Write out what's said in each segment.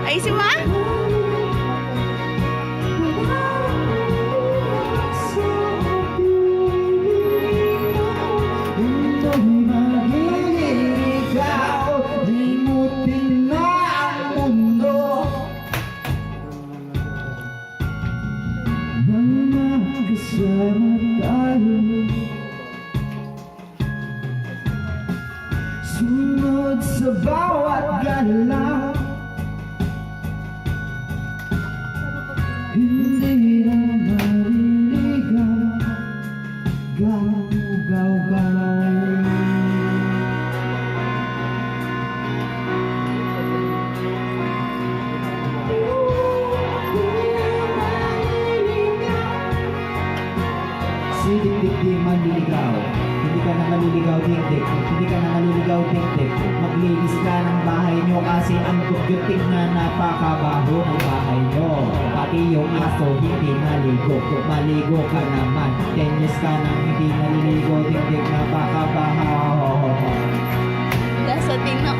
Ayusin mo ah. Sunod sa bawat galaw, hindi na mariligaw, gaw-gaw-gaw. Si dik-dik di manliligaw, hindi ka na maliligaw dik-dik, hindi ka na maliligaw dik-dik. Maglinis ka ng bahay nyo kasi ang dugyutik na napakabaho ng bahay nyo. Pati yung aso hindi naligo, maligo ka naman. 10 years ka nang hindi naliligo dik-dik, napakabaho. Nasa tino.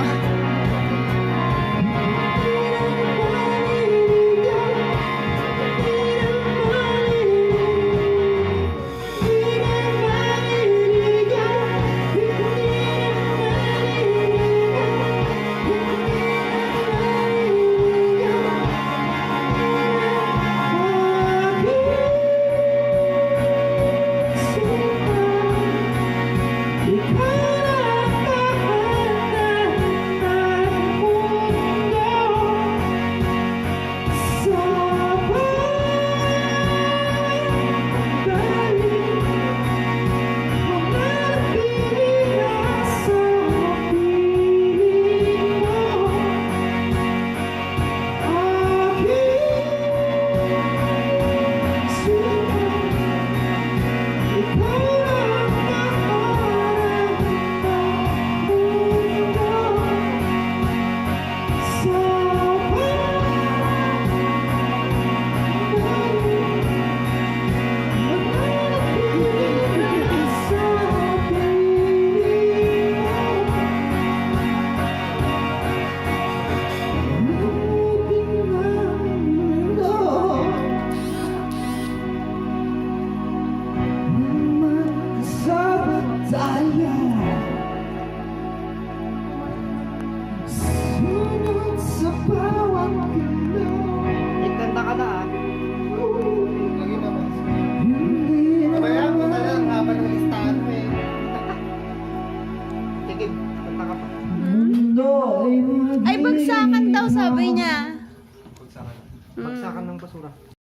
Sunod sa bawat galaw, Ikanta ka na ah. Lagi naman. hindi na Kaya mo na lang habang ng listahan mo eh. Sige, kanta ka pa. mundo ay Ay, bagsakan daw sabi niya. Bagsakan. Bagsakan ng basura.